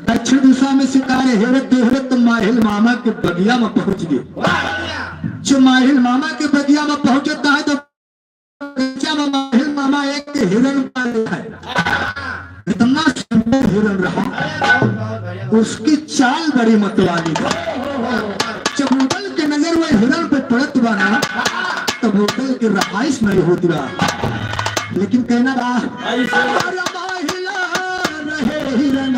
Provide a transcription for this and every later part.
दक्षिण दिशा में शिकार हेरत हेरत माहिल मामा के बगिया में पहुंच गए। जो माहिल मामा के बगिया में पहुंचता है तो माहिल मामा एक हिरन पाया है। इतना सुंदर हिरन रहा, उसकी चाल बड़ी मतवाली है। जब होटल के नजर वो हिरन पे पड़त बना तब होटल की रहाइश नहीं होती रहा, लेकिन कहना रहा हिरन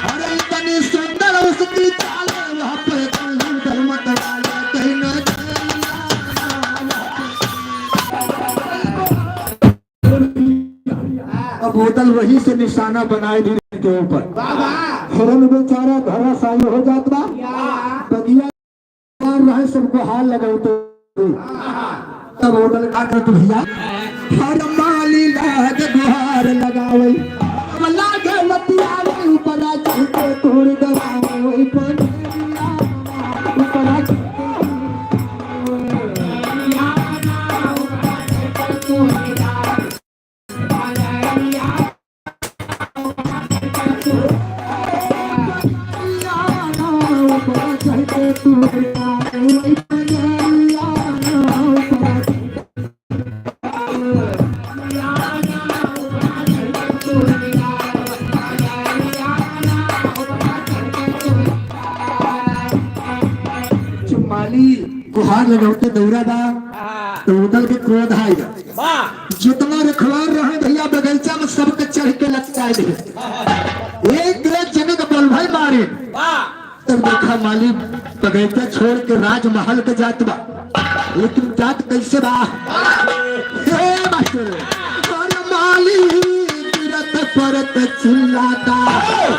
अरे इतनी सुंदर उसकी चाल वहाँ पे अब होटल वही से निशाना बनाए हिरन के ऊपर। हिरन बेचारा धराशायी हो जाता, बगिया रहे सबको हाल लगाते। तब होटल का कर भैया हर माली लाग गुहार लगावे लागे लतियावे ऊपर चलते तोड़ दबावे ऊपर गुहार लगाते दौरा दा तो उदल के क्रोध आएगा। जितना रखवार रहे भैया बगीचा में सबके चढ़ के लगता है। एक जने का बोल भाई मारे तब देखा माली बगीचा छोड़ के राजमहल के जात बा, लेकिन जात कैसे बा माली परत चिल्लाता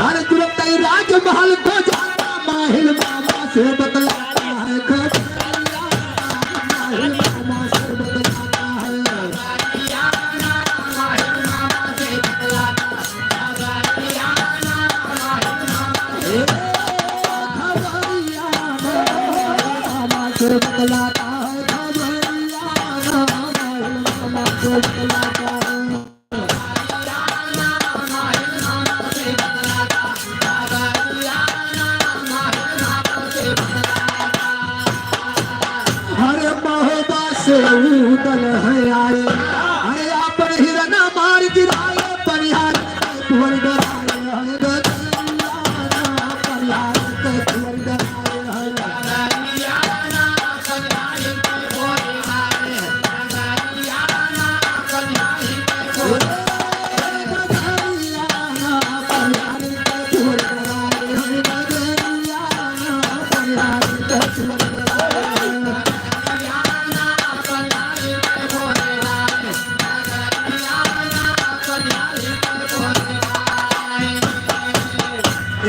हर तुरंत राजमहल को जाता माहिल बाबा से बतलाता है। उदल है आए अरे आप हिरना मार गिराए परिहार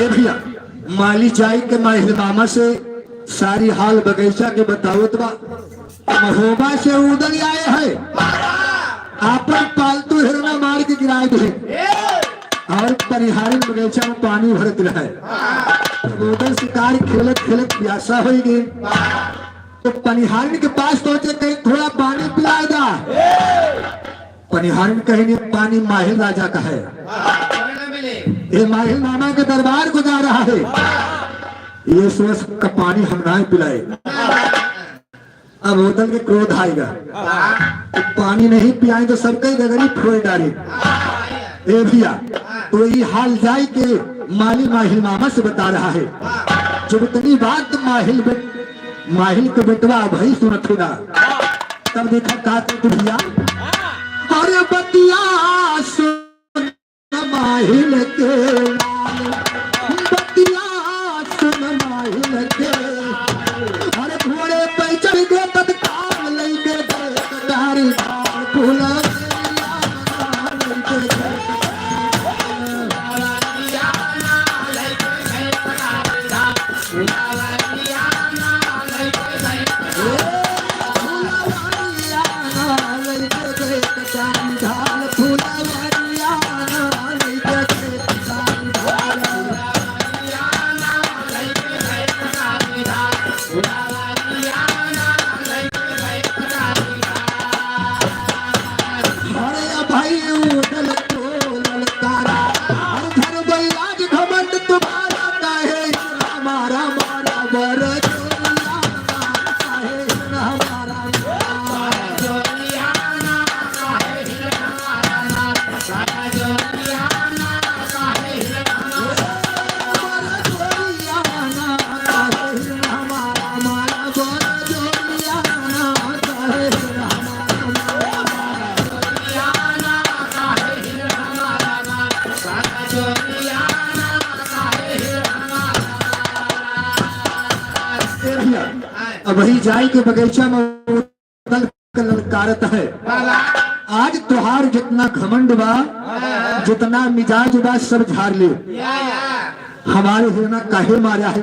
भैया माली जाई के माहिल मामा से सारी हाल बगीचा के बतावत बा। महोबा से उदल आए है आपन पालतू हिरना मार के गिराए थे और परिहारी बगीचा में पानी भरत रहे। उदल शिकार खेलत खेलत प्यासा हो गए तो पनिहारिन के पास पहुंचे, कहीं थोड़ा पानी पिलाएगा। पनिहारिन कहेंगे पानी माहिल राजा का है, ये माहिल मामा के दरबार को जा रहा है, ये सुरस का पानी हम ना पिलाए। अब होटल के क्रोध आएगा, तो पानी नहीं पियाए तो सबके गगरी फोड़ डाले। ए भैया, तो ये हाल जाए के माली माहिल मामा से बता रहा है। जब इतनी बात माहिल के बेटवा भाई सुनत होगा, तब देखा का तो भैया, अरे बतिया सुन माहिल के, बतिया सुन माहिल के, अरे घोड़े पे चढ़ गए तत्काल लेके तारी फूला वही जाए के बगीचा में ललकारत है। आज तुहार जितना घमंड बा, जितना मिजाज बा, सब झाड़ ले। हमारे हिरना काहे मारा है,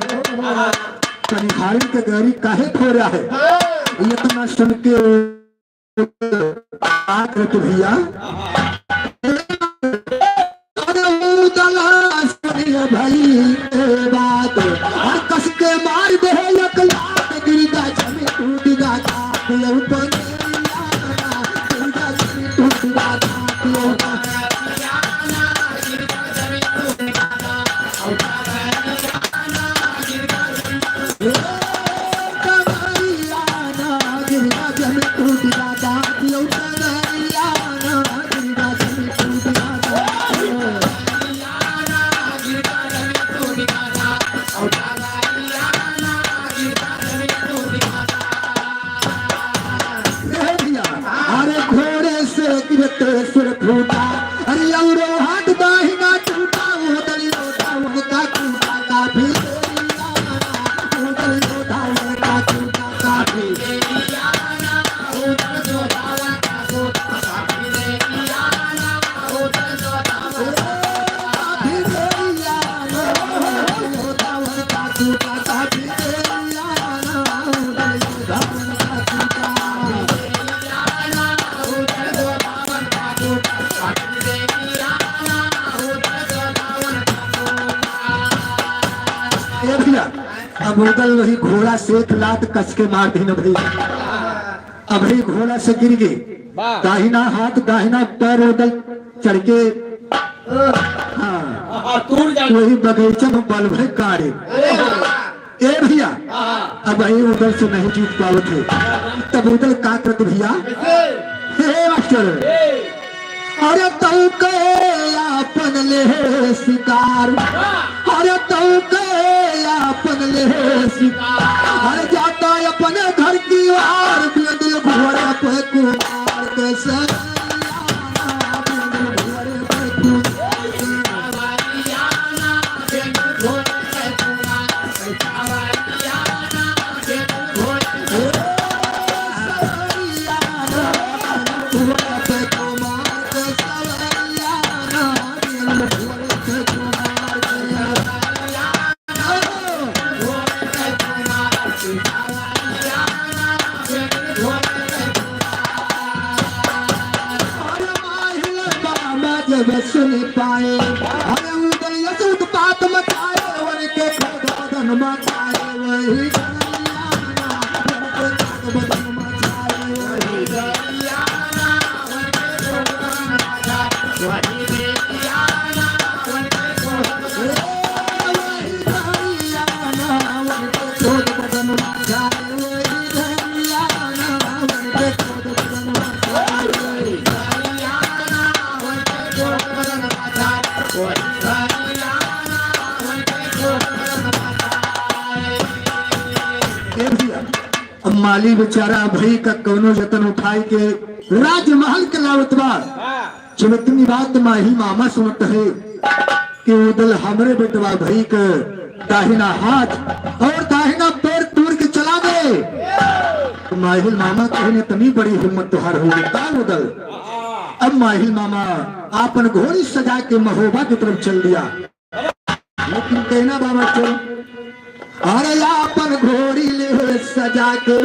पनिहारिन के गरी काहे फोड़ा है, इतना सुन के भैया भाई बात और कस के मार दे गिरगा जमी टूटगा सुर फूटा, अरे औरो हाथ दाहिना टूटा, उधर लोटा उनका टूटा काफी, उधर लोटा उनका टूटा काफी, अब उधर वही घोड़ा सेठ लात कस के मार दी न भैया। अब ही घोड़ा से गिर गए, दाहिना हाथ दाहिना पैर उधर चढ़ के, हाँ वही बगीचा में बल भय काटे। ए भैया, अब वही उधर से नहीं जीत पाओ थे, तब उधर का करते भैया, हे मास्टर, अरे तू के अपन ले शिकार, अरे तू के अपन ले शिकार, अरे जाता अपने घर की ओर, दिल घोड़ा पे कुमार कैसे सुन पाए, अरे उधर यसूद बात मचाए, वर के बदन मचाए, वही अब माली बेचारा भई का कोनो जतन उठाई के राजमहल के लावतबा जब इतनी बात माही मामा सुनत है कि उदल हमरे बेटवा भई के दाहिना हाथ और दाहिना पैर तोड़ के चला गए। तो माहिल मामा कहने इतनी बड़ी हिम्मत तुहार हो गई उदल। अब माहिल मामा आपन घोड़ी सजा के महोबा की तरफ चल दिया, लेकिन कहना बाबा चल अरे आपन घोड़ी ले सजा के,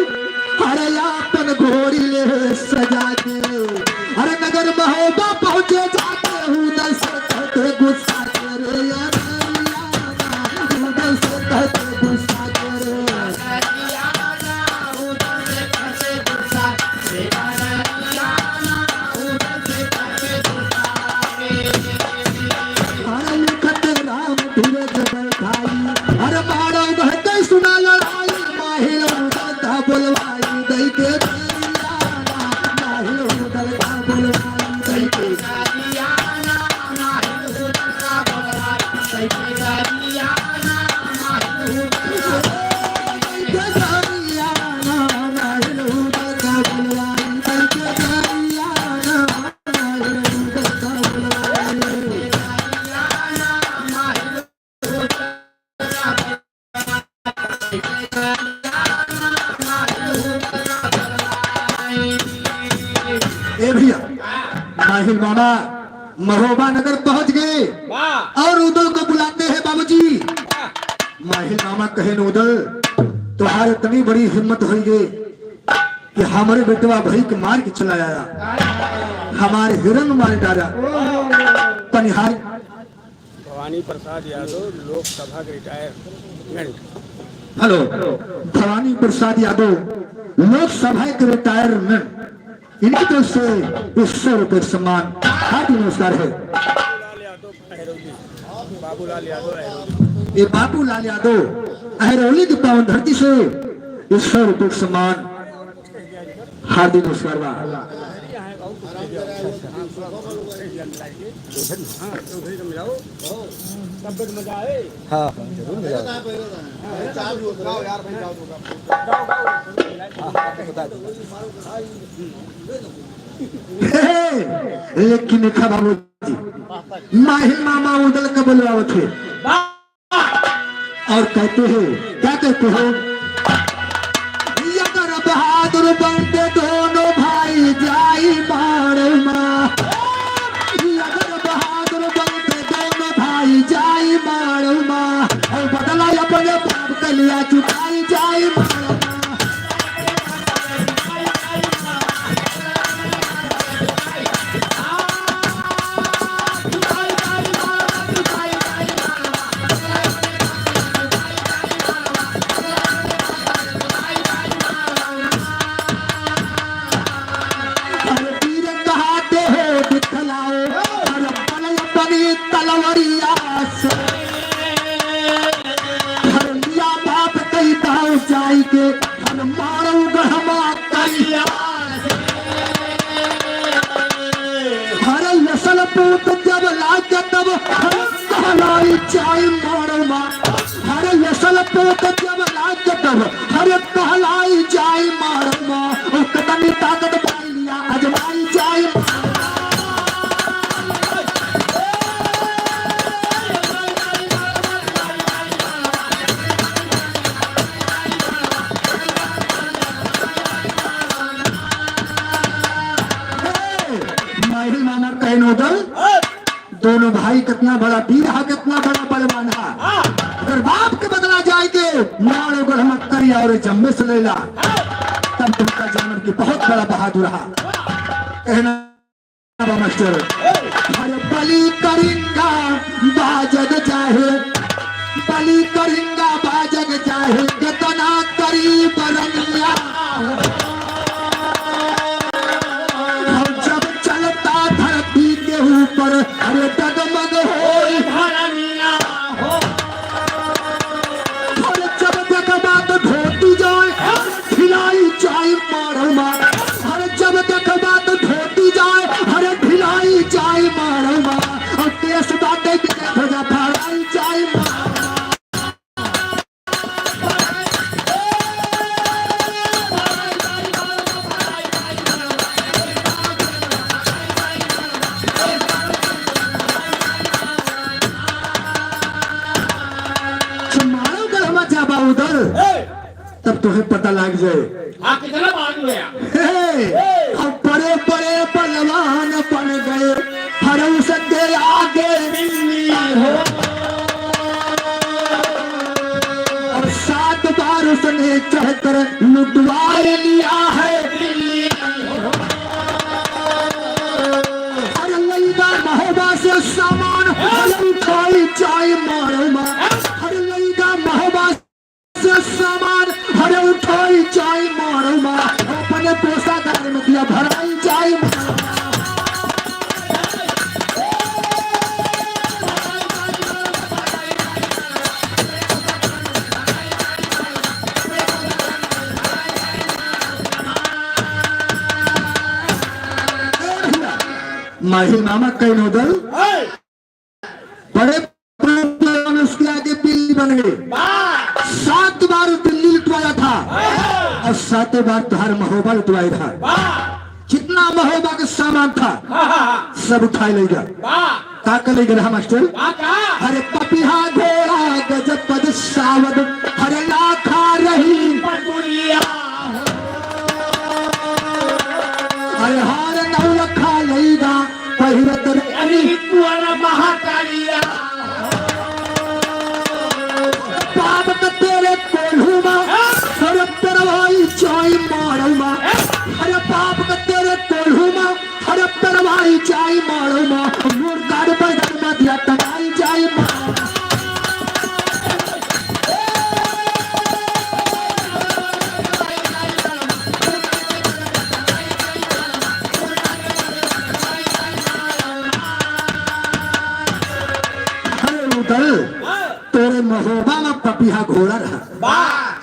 अरे आपन घोड़ी ले सजा के, अरे नगर महोबा पहुंचे जाके उदल से कहते गुस्सा करे यार, उदल से कहते गुस्सा करे, अरे लिखत राम धीरज बैठाई, अरे मारो बहते सुना लड़ाई, माहिल उदल का बुलवाई दई के दरियाना, माहिल उदल का बुलवाई दई के दरियाना, माहिल उदल का बुलवाई दई के दरियाना, माहिल उदल का दरियाना, माहिल उदल का बुलवाई दई के दरियाना, माहिल उदल का बुलवाई दई के दरियाना, माहिल ए भैया माहिल मामा महोबा नगर पहुंच गए और उदल को बुलाते हैं बाबूजी। माहिल मामा कहे न उदल तुम्हारे इतनी बड़ी हिम्मत हुई गई कि हमारे बेटवा भाई के मार के चला आया, हमारे हिरन मार डाला पनिहार। भवानी प्रसाद यादव लोकसभा के रिटायरमेंट। हेलो भवानी प्रसाद यादव लोकसभा के रिटायरमेंट, इनकी तरफ से 100 रुपए सम्मान हार्दिक नमस्कार है। बाबूलाल यादव अहरौली। ये बाबूलाल यादव अहरौली की पावन धरती से 100 रुपए सम्मान हार्दिक नमस्कार बा। हाँ लेकिन देखा बाबू जी माहिल मामा उदल का बुलवाओ थे और कहते हो क्या कहते हो, अगर बहादुर बनते दोनों भाई जाई मारमा, अगर बहादुर बनते दोनों भाई जाई मारमा, और बदला अपने बाप का लिया चुकाई जाई मारमा। पूत जब लाग तब कहलाई जाई मारमा, हरे फसल पूत जब लाग तब हरे कहलाई जाई मारमा, और कतनी ताकत पाई लिया अजमाई जाई उदल। दोनों भाई कितना बड़ा वीर है, कितना बड़ा बलवान है। अगर बाप के बदला जाएंगे मारो गढ़मक्करी और जम्मे से लेला, तब तुमका जानवर की बहुत बड़ा बहादुर है। कहना मास्टर हर बलि करेंगा बाजग चाहे, बलि करेंगा बाजग चाहे, कितना करी बरनिया, ऊपर अरे डगमग होई धरनिया हो, अरे जब देखबा तो धोती जाए ढिलाई जाए मारमा, अरे जब देखबा तो धोती जाए अरे ढिलाई जाए मारमा, और देश बाटे ध्वजा फहराई जाए मारमा। तुम्हें पता लग जाए। हाँ कितना मालूम है अब बड़े बड़े बलवान बन गए, हर उसके आगे दिल्ली हो और 7 बार उसने चढ़कर लुटवा लिया है दिल्ली हर लैदा महोबा से सामान उठाई चाय मारो माँ, हर लैदा महोबा से सामान हर उठाई चाय मारो माँ, अपने पोसा घर में दिया भराई चाय मारो। माहिर मामा कई नोदल बड़े बड़े उसके आगे बिल्ली बन गए। 7 बार दिल्ली लुटवाया था और 7 बार तुहार महोबा लुटवाया था। जितना महोबा का सामान था सब उठाए ले गया। का कर ले गया मास्टर? अरे पपिहा घोड़ा गजब पद सावद हरे लाखा रही अरे हार नौ लखा लेगा पहिरत महाकालिया पाप का तेरे कोल्हुमा अरे परवाई चाय मारूमा अरे पाप का तेरे कोल्हुमा अरे परवाई चाय मारूमा मुर्दार पर धर्मा दिया तनाई चाय मारूमा। तोरे महोबा में पपिहा घोड़ा रहा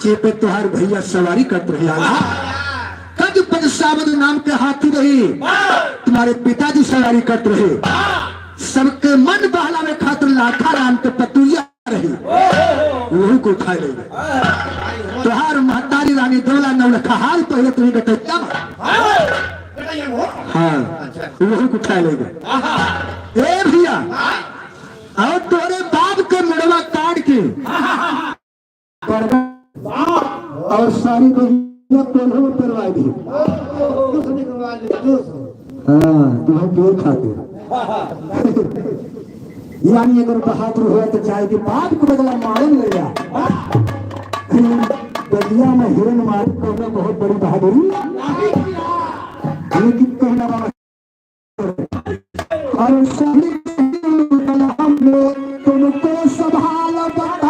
चेपे तुहार भैया सवारी करते रहे कद पंचावद नाम के हाथी रही तुम्हारे पिताजी सवारी करते रहे सबके मन बहलावे खातिर लाखा राम के पतुलिया रही वही को उठा ले तुहार महतारी रानी दौला नौलखा हाल पहले तुम्हें गटैया हाँ वही को उठा ले ए भैया और तोरे बाप के मुड़वा काट के और सारी कोल्हो करवा दी। हाँ तुम्हें क्यों खाते यानी अगर बहादुर हुआ तो चाहे कि बाप को बदला मालूम ले जा बदिया में हिरन मारी करना बहुत बड़ी बहादुरी लेकिन कहना और सही तुमको संभाल बता